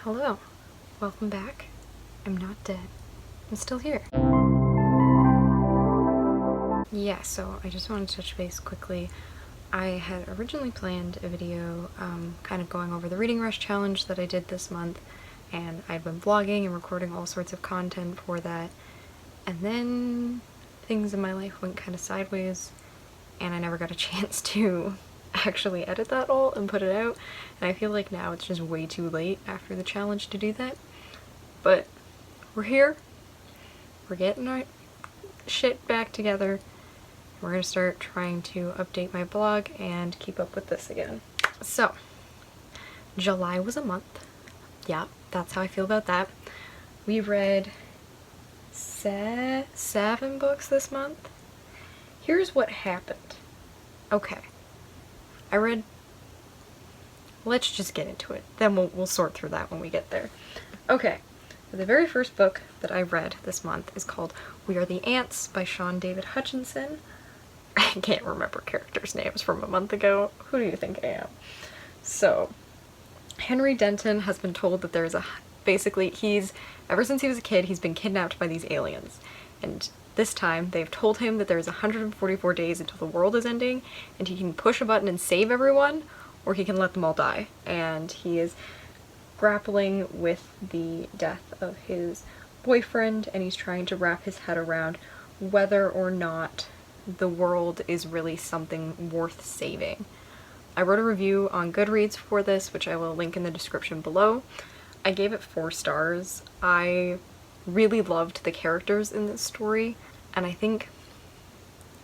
Hello, welcome back. I'm not dead. I'm still here. Yeah, so I just want to touch base quickly. I had originally planned a video kind of going over the Reading Rush challenge that I did this month, and I'd been vlogging and recording all sorts of content for that, and then things in my life went kind of sideways, and I never got a chance to actually edit that all and put it out, and I feel like now it's just way too late after the challenge to do that. But we're here, we're getting our shit back together, we're gonna start trying to update my blog and keep up with this again. So, July was a month. Yeah, that's how I feel about that. We read 7 books this month. Here's what happened. Okay. Let's just get into it. Then we'll sort through that when we get there. Okay. The very first book that I read this month is called We Are the Ants by Sean David Hutchinson. I can't remember characters' names from a month ago. Who do you think I am? So, Henry Denton has been told that there's basically, ever since he was a kid, he's been kidnapped by these aliens. And this time, they've told him that there's 144 days until the world is ending, and he can push a button and save everyone, or he can let them all die. And he is grappling with the death of his boyfriend, and he's trying to wrap his head around whether or not the world is really something worth saving. I wrote a review on Goodreads for this, which I will link in the description below. I gave it 4 stars. I really loved the characters in this story, and I think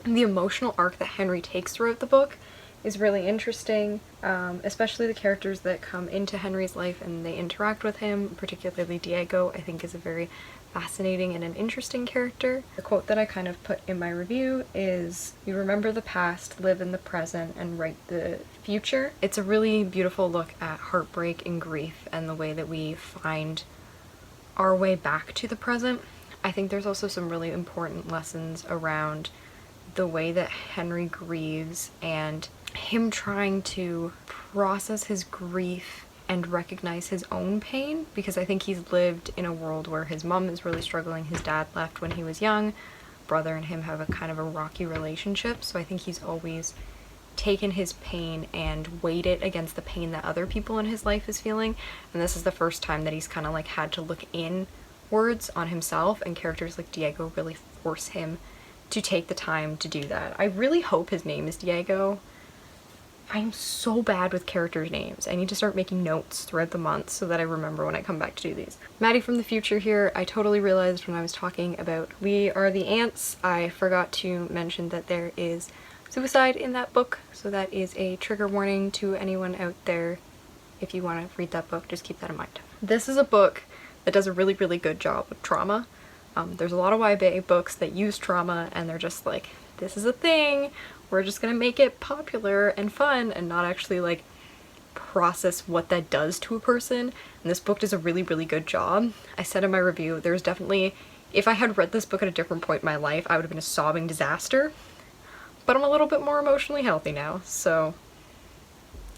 the emotional arc that Henry takes throughout the book is really interesting, especially the characters that come into Henry's life and they interact with him, particularly Diego, I think is a very fascinating and an interesting character. The quote that I kind of put in my review is, "You remember the past, live in the present, and write the future." It's a really beautiful look at heartbreak and grief and the way that we find our way back to the present. I think there's also some really important lessons around the way that Henry grieves and him trying to process his grief and recognize his own pain, because I think he's lived in a world where his mom is really struggling, his dad left when he was young, brother and him have a kind of a rocky relationship, so I think he's always taken his pain and weighed it against the pain that other people in his life is feeling, and this is the first time that he's kind of like had to look inwards on himself, and characters like Diego really force him to take the time to do that. I really hope his name is Diego. I'm so bad with characters' names. I need to start making notes throughout the month so that I remember when I come back to do these. Maddie from the future here. I totally realized when I was talking about We Are the Ants, I forgot to mention that there is suicide in that book, so that is a trigger warning to anyone out there. If you want to read that book, just keep that in mind. This is a book that does a really, really good job with trauma. There's a lot of YA books that use trauma and they're just like, this is a thing, we're just gonna make it popular and fun and not actually like process what that does to a person. And this book does a really, really good job. I said in my review, there's definitely, if I had read this book at a different point in my life, I would have been a sobbing disaster. But I'm a little bit more emotionally healthy now, so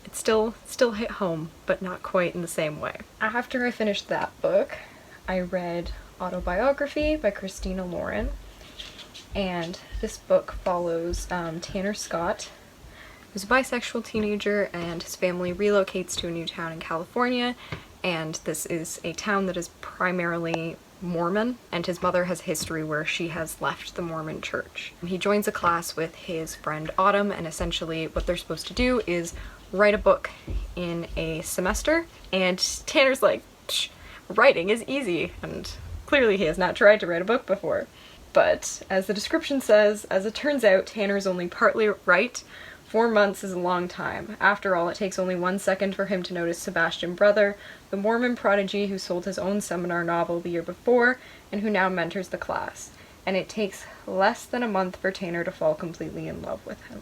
it still hit home, but not quite in the same way. After I finished that book, I read Autobiography by Christina Lauren, and this book follows Tanner Scott, who's a bisexual teenager, and his family relocates to a new town in California, and this is a town that is primarily Mormon, and his mother has a history where she has left the Mormon church. He joins a class with his friend Autumn, and essentially what they're supposed to do is write a book in a semester, and Tanner's like, writing is easy, and clearly he has not tried to write a book before. But as the description says, as it turns out, Tanner's only partly right. 4 months is a long time. After all, it takes only 1 second for him to notice Sebastian Brother, the Mormon prodigy who sold his own seminar novel the year before and who now mentors the class. And it takes less than a month for Tanner to fall completely in love with him.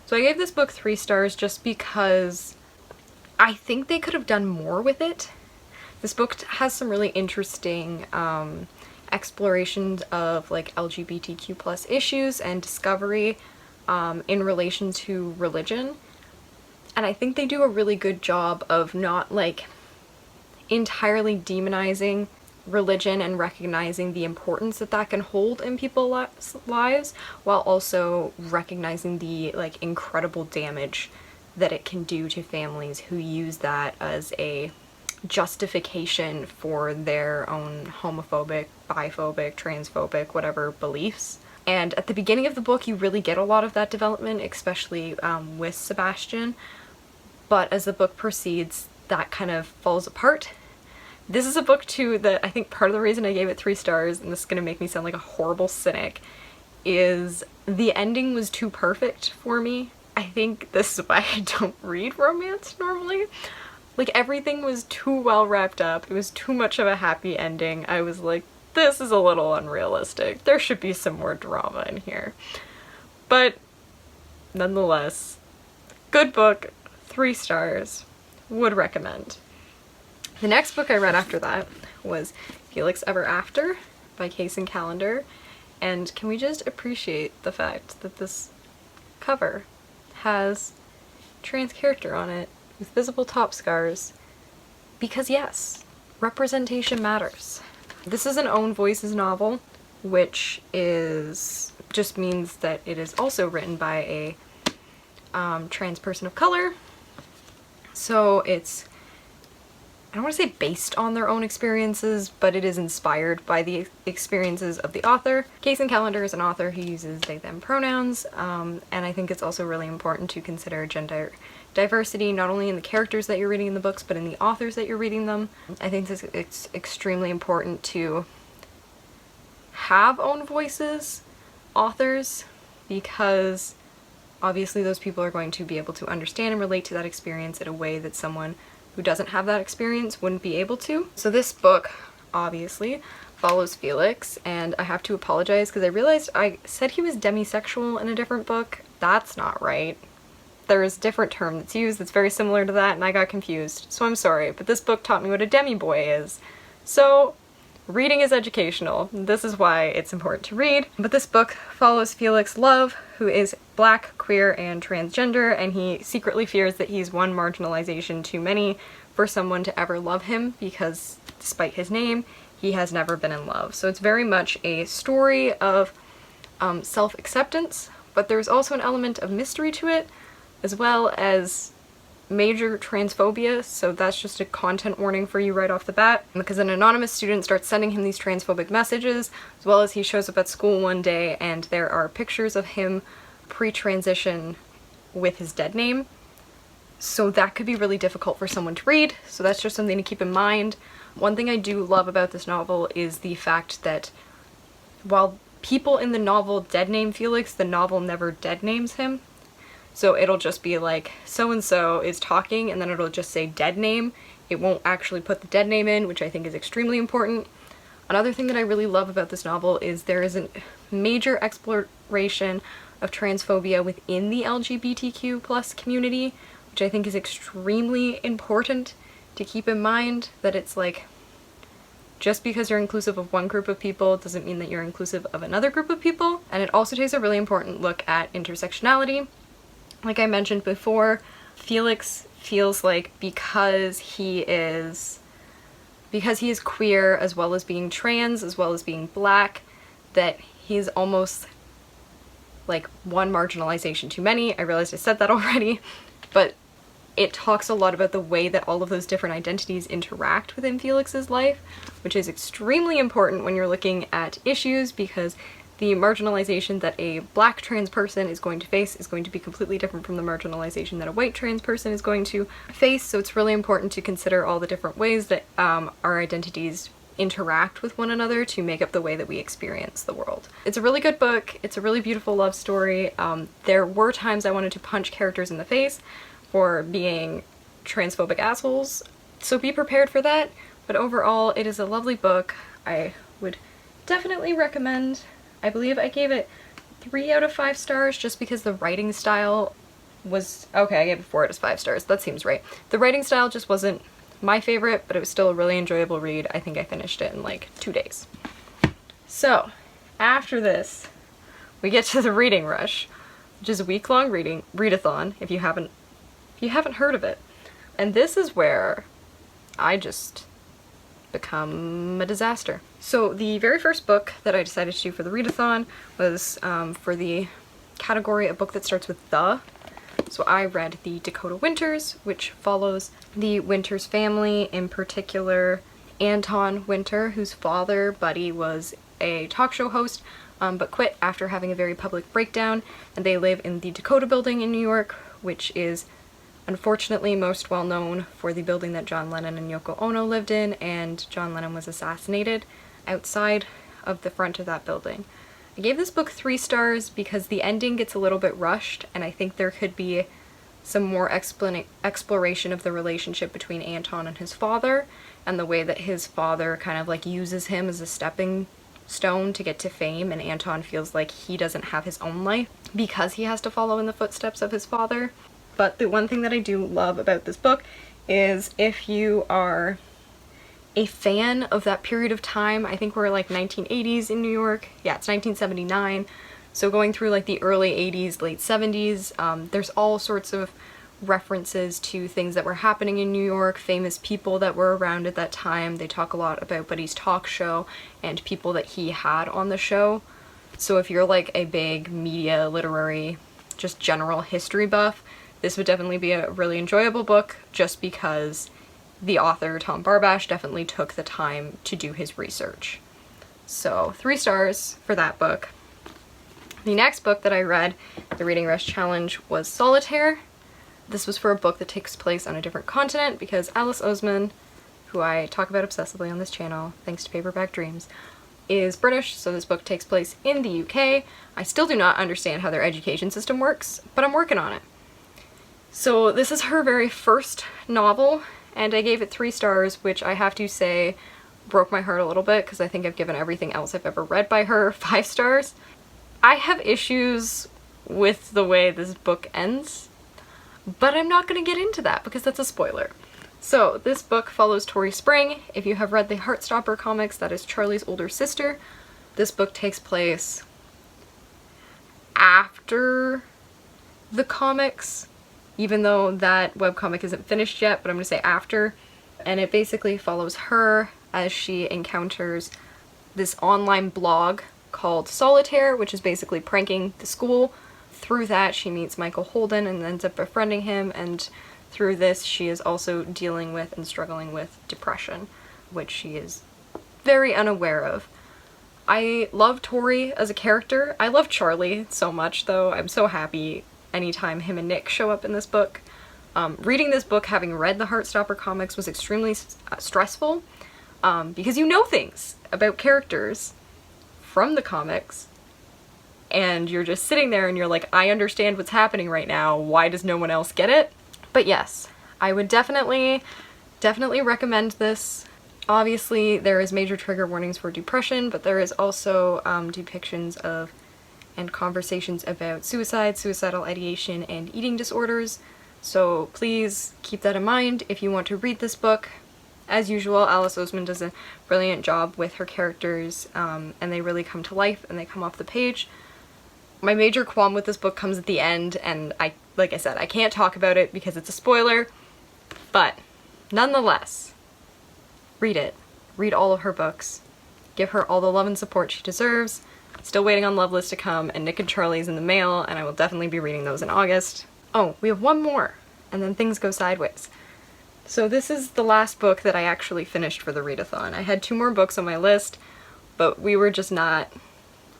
So I gave this book 3 stars just because I think they could have done more with it. This book has some really interesting explorations of like LGBTQ plus issues and discovery in relation to religion, and I think they do a really good job of not like entirely demonizing religion and recognizing the importance that that can hold in people's lives, while also recognizing the like incredible damage that it can do to families who use that as a justification for their own homophobic, biphobic, transphobic, whatever beliefs. And at the beginning of the book, you really get a lot of that development, especially with Sebastian. But as the book proceeds, that kind of falls apart. This is a book, too, that I think part of the reason I gave it 3 stars, and this is going to make me sound like a horrible cynic, is the ending was too perfect for me. I think this is why I don't read romance normally. Like, everything was too well wrapped up. It was too much of a happy ending. I was like, this is a little unrealistic. There should be some more drama in here. But nonetheless, good book, 3 stars, would recommend. The next book I read after that was Felix Ever After by Case and Callender. And can we just appreciate the fact that this cover has trans character on it with visible top scars? Because yes, representation matters. This is an Own Voices novel, which just means that it is also written by a trans person of color. So it's, I don't want to say based on their own experiences, but it is inspired by the experiences of the author. Case and Callender is an author who uses they, them pronouns, and I think it's also really important to consider gender diversity, not only in the characters that you're reading in the books, but in the authors that you're reading them. I think it's extremely important to have own voices authors, because obviously those people are going to be able to understand and relate to that experience in a way that someone who doesn't have that experience wouldn't be able to. So this book, obviously, follows Felix, and I have to apologize because I realized I said he was demisexual in a different book. That's not right. There is a different term that's used that's very similar to that, and I got confused, so I'm sorry, but this book taught me what a demi-boy is. So, reading is educational. This is why it's important to read. But this book follows Felix Love, who is black, queer, and transgender, and he secretly fears that he's one marginalization too many for someone to ever love him, because despite his name, he has never been in love. So it's very much a story of self-acceptance, but there's also an element of mystery to it, as well as major transphobia, so that's just a content warning for you right off the bat, because an anonymous student starts sending him these transphobic messages, as well as he shows up at school one day and there are pictures of him pre-transition with his dead name. So that could be really difficult for someone to read, so that's just something to keep in mind. One thing I do love about this novel is the fact that while people in the novel dead name Felix, the novel never dead names him. So it'll just be like, so-and-so is talking, and then it'll just say dead name. It won't actually put the dead name in, which I think is extremely important. Another thing that I really love about this novel is there is a major exploration of transphobia within the LGBTQ+ community, which I think is extremely important to keep in mind, that it's like, just because you're inclusive of one group of people doesn't mean that you're inclusive of another group of people. And it also takes a really important look at intersectionality. Like I mentioned before, Felix feels like because he is queer, as well as being trans, as well as being black, that he's almost like one marginalization too many. I realized I said that already, but it talks a lot about the way that all of those different identities interact within Felix's life, which is extremely important when you're looking at issues, because the marginalization that a black trans person is going to face is going to be completely different from the marginalization that a white trans person is going to face. So it's really important to consider all the different ways that our identities interact with one another to make up the way that we experience the world. It's a really good book. It's a really beautiful love story. There were times I wanted to punch characters in the face for being transphobic assholes, so be prepared for that. But overall, it is a lovely book. I would definitely recommend. I believe I gave it 3 out of 5 stars just because the writing style was... okay, I gave it 4 out of 5 stars. That seems right. The writing style just wasn't my favorite, but it was still a really enjoyable read. I think I finished it in like 2 days. So, after this, we get to the reading rush, which is a week-long readathon, if you haven't heard of it. And this is where I just become a disaster. So the very first book that I decided to do for the readathon was for the category a book that starts with the. So I read the Dakota Winters, which follows the Winters family, in particular Anton Winter, whose father, Buddy, was a talk show host, but quit after having a very public breakdown, and they live in the Dakota building in New York, which is unfortunately most well known for the building that John Lennon and Yoko Ono lived in, and John Lennon was assassinated outside of the front of that building. I gave this book 3 stars because the ending gets a little bit rushed, and I think there could be some more exploration of the relationship between Anton and his father, and the way that his father kind of like uses him as a stepping stone to get to fame, and Anton feels like he doesn't have his own life because he has to follow in the footsteps of his father. But the one thing that I do love about this book is if you are a fan of that period of time, I think we're like 1980s in New York. Yeah, it's 1979. So going through like the early 80s, late 70s, there's all sorts of references to things that were happening in New York, famous people that were around at that time. They talk a lot about Buddy's talk show and people that he had on the show. So if you're like a big media, literary, just general history buff, this would definitely be a really enjoyable book just because the author, Tom Barbash, definitely took the time to do his research. So 3 stars for that book. The next book that I read, the Reading Rush Challenge, was Solitaire. This was for a book that takes place on a different continent because Alice Oseman, who I talk about obsessively on this channel, thanks to Paperback Dreams, is British, so this book takes place in the UK. I still do not understand how their education system works, but I'm working on it. So this is her very first novel, and I gave it 3 stars, which I have to say broke my heart a little bit because I think I've given everything else I've ever read by her 5 stars. I have issues with the way this book ends, but I'm not going to get into that because that's a spoiler. So this book follows Tori Spring. If you have read the Heartstopper comics, that is Charlie's older sister. This book takes place after the comics, even though that webcomic isn't finished yet, but I'm going to say after. And it basically follows her as she encounters this online blog called Solitaire, which is basically pranking the school. Through that, she meets Michael Holden and ends up befriending him, and through this, she is also dealing with and struggling with depression, which she is very unaware of. I love Tori as a character. I love Charlie so much, though. I'm so happy anytime him and Nick show up in this book. Reading this book, having read the Heartstopper comics, was extremely stressful because you know things about characters from the comics, and you're just sitting there and you're like, I understand what's happening right now, why does no one else get it? But yes, I would definitely recommend this. Obviously, there is major trigger warnings for depression, but there is also depictions of and conversations about suicide, suicidal ideation, and eating disorders. So please keep that in mind if you want to read this book. As usual, Alice Oseman does a brilliant job with her characters, and they really come to life and they come off the page. My major qualm with this book comes at the end, and like I said, I can't talk about it because it's a spoiler, but nonetheless, read it. Read all of her books. Give her all the love and support she deserves. Still waiting on Loveless to come, and Nick and Charlie's in the mail, and I will definitely be reading those in August. Oh, we have one more, and then things go sideways. So this is the last book that I actually finished for the readathon. I had 2 more books on my list, but we were just not,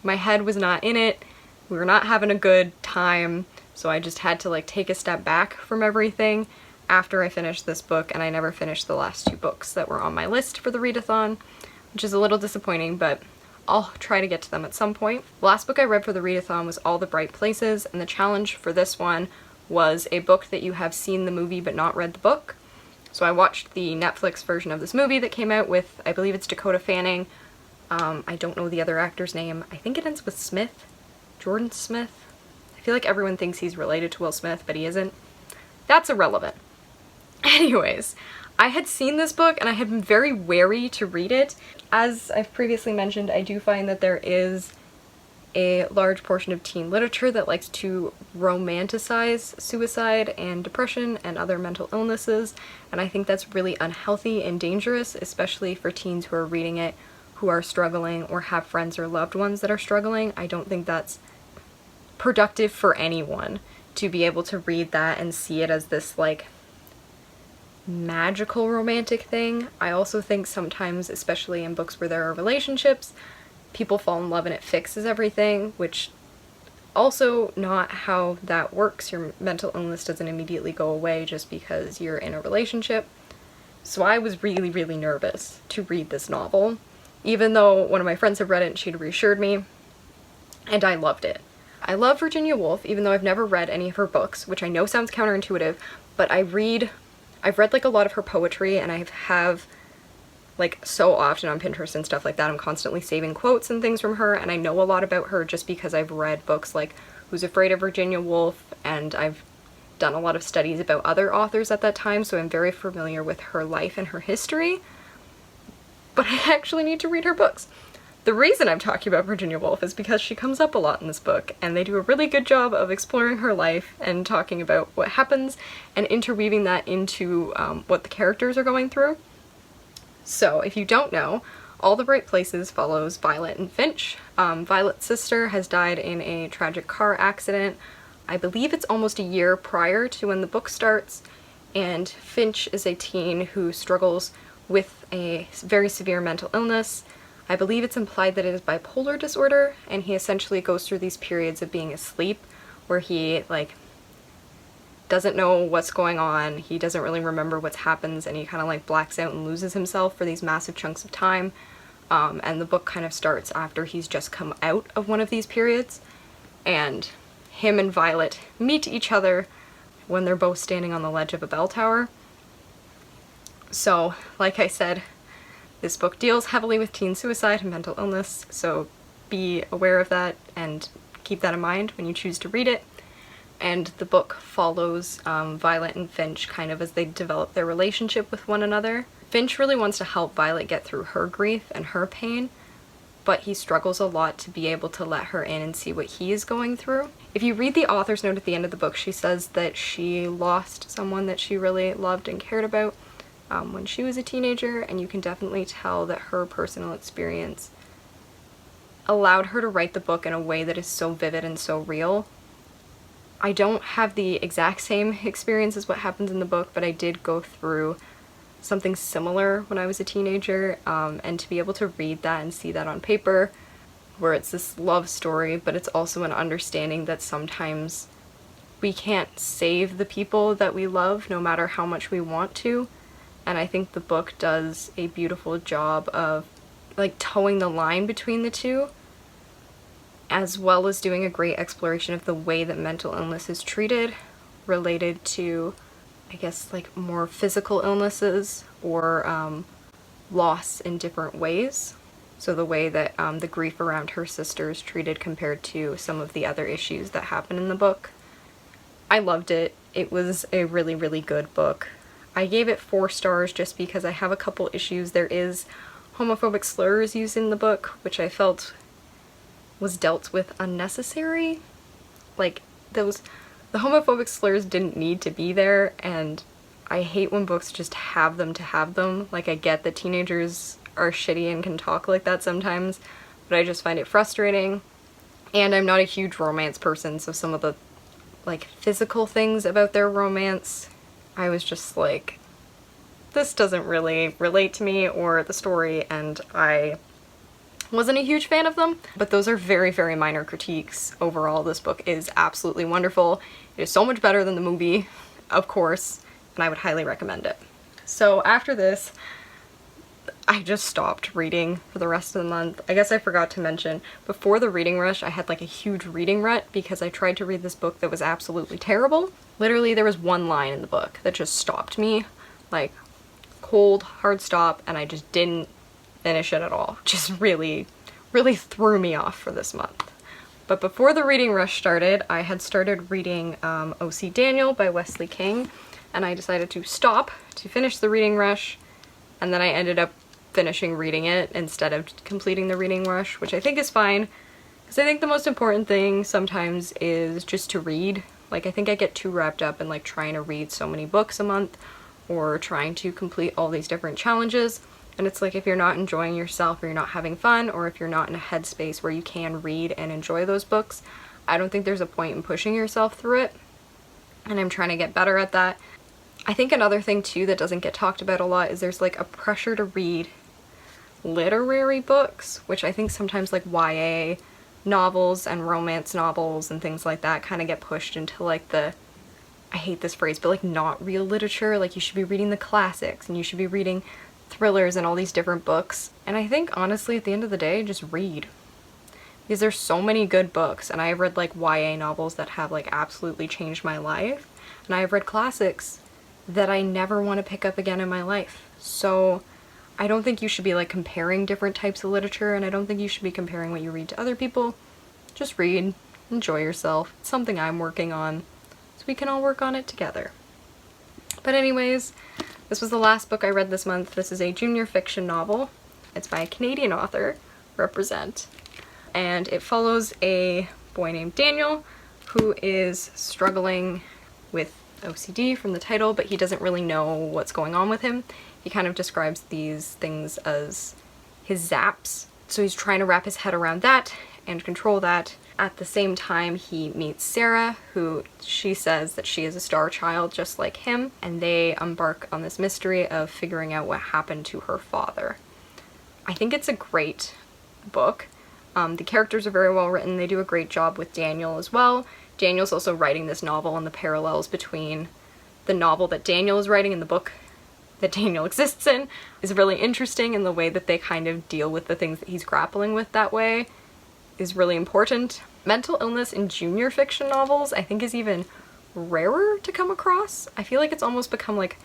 my head was not in it. We were not having a good time, so I just had to like take a step back from everything after I finished this book, and I never finished the last 2 books that were on my list for the readathon, which is a little disappointing, but I'll try to get to them at some point. The last book I read for the readathon was All the Bright Places, and the challenge for this one was a book that you have seen the movie but not read the book. So I watched the Netflix version of this movie that came out with, I believe it's Dakota Fanning. I don't know the other actor's name. I think it ends with Smith. Jordan Smith. I feel like everyone thinks he's related to Will Smith, but he isn't. That's irrelevant. Anyways, I had seen this book and I had been very wary to read it. As I've previously mentioned, I do find that there is a large portion of teen literature that likes to romanticize suicide and depression and other mental illnesses, and I think that's really unhealthy and dangerous, especially for teens who are reading it who are struggling or have friends or loved ones that are struggling. I don't think that's productive for anyone to be able to read that and see it as this like magical romantic thing. I also think sometimes, especially in books where there are relationships, people fall in love and it fixes everything, which also not how that works. Your mental illness doesn't immediately go away just because you're in a relationship. So I was really, really nervous to read this novel, even though one of my friends had read it and she'd reassured me, and I loved it. I love Virginia Woolf, even though I've never read any of her books, which I know sounds counterintuitive, but I've read like a lot of her poetry, and I have like so often on Pinterest and stuff like that, I'm constantly saving quotes and things from her, and I know a lot about her just because I've read books like Who's Afraid of Virginia Woolf, and I've done a lot of studies about other authors at that time, so I'm very familiar with her life and her history, but I actually need to read her books. The reason I'm talking about Virginia Woolf is because she comes up a lot in this book, and they do a really good job of exploring her life and talking about what happens and interweaving that into what the characters are going through. So, if you don't know, All the Right Places follows Violet and Finch. Violet's sister has died in a tragic car accident. I believe it's almost a year prior to when the book starts, and Finch is a teen who struggles with a very severe mental illness. I believe it's implied that it is bipolar disorder, and he essentially goes through these periods of being asleep where he like doesn't know what's going on, he doesn't really remember what happens, and he kind of like blacks out and loses himself for these massive chunks of time. And the book kind of starts after he's just come out of one of these periods, and him and Violet meet each other when they're both standing on the ledge of a bell tower. So, like I said, this book deals heavily with teen suicide and mental illness, so be aware of that and keep that in mind when you choose to read it. And the book follows Violet and Finch kind of as they develop their relationship with one another. Finch really wants to help Violet get through her grief and her pain, but he struggles a lot to be able to let her in and see what he is going through. If you read the author's note at the end of the book, she says that she lost someone that she really loved and cared about when she was a teenager, and you can definitely tell that her personal experience allowed her to write the book in a way that is so vivid and so real. I don't have the exact same experience as what happens in the book, but I did go through something similar when I was a teenager, and to be able to read that and see that on paper, where it's this love story, but it's also an understanding that sometimes we can't save the people that we love no matter how much we want to. And I think the book does a beautiful job of like towing the line between the two, as well as doing a great exploration of the way that mental illness is treated related to, I guess, like more physical illnesses or loss in different ways. So the way that the grief around her sister is treated compared to some of the other issues that happen in the book. I loved it. It was a really, really good book. I gave it 4 stars just because I have a couple issues. There is homophobic slurs used in the book, which I felt was dealt with unnecessary. Like, the homophobic slurs didn't need to be there, and I hate when books just have them to have them. Like, I get that teenagers are shitty and can talk like that sometimes, but I just find it frustrating. And I'm not a huge romance person, so some of the like physical things about their romance, I was just like, this doesn't really relate to me or the story, and I wasn't a huge fan of them. But those are very, very minor critiques. Overall, this book is absolutely wonderful. It is so much better than the movie, of course, and I would highly recommend it. So after this, I just stopped reading for the rest of the month. I guess I forgot to mention, before the reading rush, I had like a huge reading rut because I tried to read this book that was absolutely terrible. Literally, there was one line in the book that just stopped me, like cold, hard stop, and I just didn't finish it at all. Just really, really threw me off for this month. But before the reading rush started, I had started reading O.C. Daniel by Wesley King, and I decided to stop to finish the reading rush, and then I ended up finishing reading it instead of completing the reading rush, which I think is fine, because Because I think the most important thing sometimes is just to read. Like, I think I get too wrapped up in like trying to read so many books a month or trying to complete all these different challenges. And it's like, if you're not enjoying yourself or you're not having fun, or if you're not in a headspace where you can read and enjoy those books, I don't think there's a point in pushing yourself through it. And I'm trying to get better at that. I think another thing too that doesn't get talked about a lot is there's like a pressure to read literary books, which I think sometimes like YA novels and romance novels and things like that kind of get pushed into like the, I hate this phrase, but like not real literature. Like, you should be reading the classics and you should be reading thrillers and all these different books. And I think honestly at the end of the day, just read. Because there's so many good books, and I've read like YA novels that have like absolutely changed my life, and I've read classics that I never want to pick up again in my life. So I don't think you should be like comparing different types of literature, and I don't think you should be comparing what you read to other people. Just read, enjoy yourself. It's something I'm working on, so we can all work on it together. But anyways, this was the last book I read this month. This is a junior fiction novel. It's by a Canadian author, Represent, and it follows a boy named Daniel who is struggling with OCD from the title, but he doesn't really know what's going on with him. He kind of describes these things as his zaps. So he's trying to wrap his head around that and control that. At the same time, he meets Sarah, who she says that she is a star child just like him, and they embark on this mystery of figuring out what happened to her father. I think it's a great book. The characters are very well written. They do a great job with Daniel as well. Daniel's also writing this novel, and the parallels between the novel that Daniel is writing and the book that Daniel exists in is really interesting, and the way that they kind of deal with the things that he's grappling with that way is really important. Mental illness in junior fiction novels I think is even rarer to come across. I feel like it's almost become like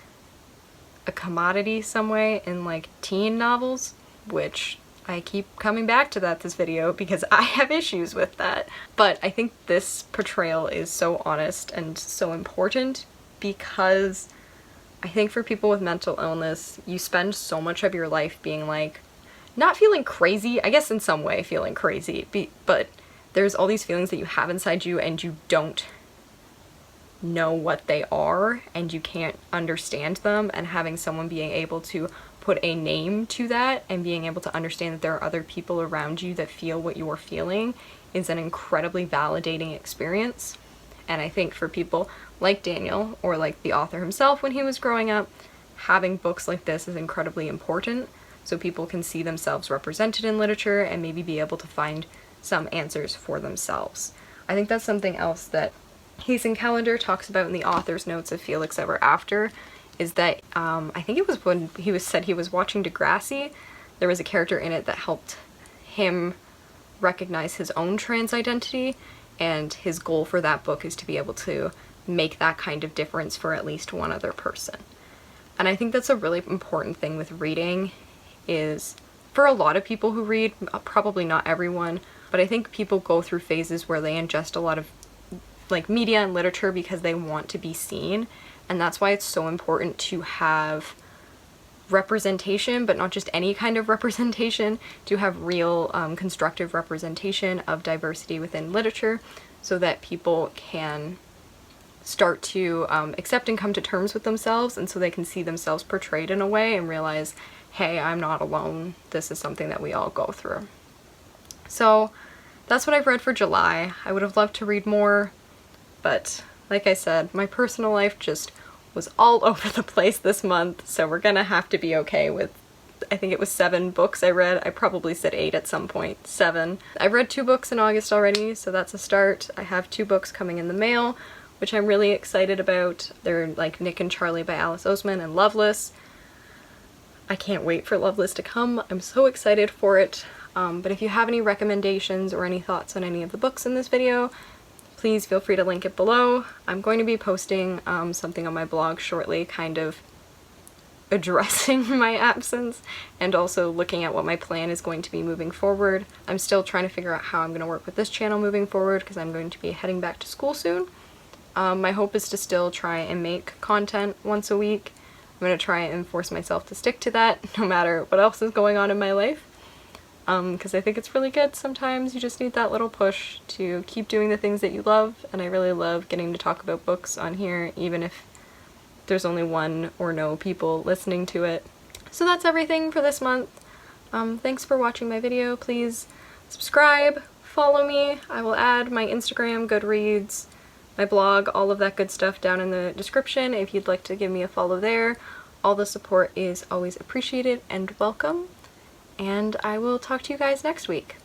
a commodity some way in like teen novels, which I keep coming back to that this video because I have issues with that. But I think this portrayal is so honest and so important, because I think for people with mental illness, you spend so much of your life being like, not feeling crazy, I guess in some way feeling crazy, but there's all these feelings that you have inside you and you don't know what they are and you can't understand them, and having someone being able to put a name to that and being able to understand that there are other people around you that feel what you're feeling is an incredibly validating experience. And I think for people like Daniel, or like the author himself when he was growing up, having books like this is incredibly important, so people can see themselves represented in literature and maybe be able to find some answers for themselves. I think that's something else that Hazen Callender talks about in the author's notes of Felix Ever After, is that I think it was when he said he was watching Degrassi, there was a character in it that helped him recognize his own trans identity, and his goal for that book is to be able to make that kind of difference for at least one other person. And I think that's a really important thing with reading, is for a lot of people who read, probably not everyone, but I think people go through phases where they ingest a lot of like media and literature because they want to be seen, and that's why it's so important to have representation, but not just any kind of representation, to have real constructive representation of diversity within literature, so that people can start to accept and come to terms with themselves, and so they can see themselves portrayed in a way and realize, hey, I'm not alone, this is something that we all go through. So that's what I've read for July. I would have loved to read more, but like I said, my personal life just was all over the place this month, so we're gonna have to be okay with, I think it was 7 books I read. I probably said 8 at some point. 7. I've read 2 books in August already, so that's a start. I have 2 books coming in the mail, which I'm really excited about. They're like Nick and Charlie by Alice Oseman and Loveless. I can't wait for Loveless to come. I'm so excited for it. But if you have any recommendations or any thoughts on any of the books in this video, please feel free to link it below. I'm going to be posting something on my blog shortly, kind of addressing my absence and also looking at what my plan is going to be moving forward. I'm still trying to figure out how I'm going to work with this channel moving forward, because I'm going to be heading back to school soon. My hope is to still try and make content once a week. I'm going to try and force myself to stick to that no matter what else is going on in my life. because I think it's really good. Sometimes you just need that little push to keep doing the things that you love, and I really love getting to talk about books on here, even if there's only one or no people listening to it. So that's everything for this month. Thanks for watching my video. Please subscribe, follow me. I will add my Instagram, Goodreads, my blog, all of that good stuff down in the description if you'd like to give me a follow there. All the support is always appreciated and welcome, and I will talk to you guys next week.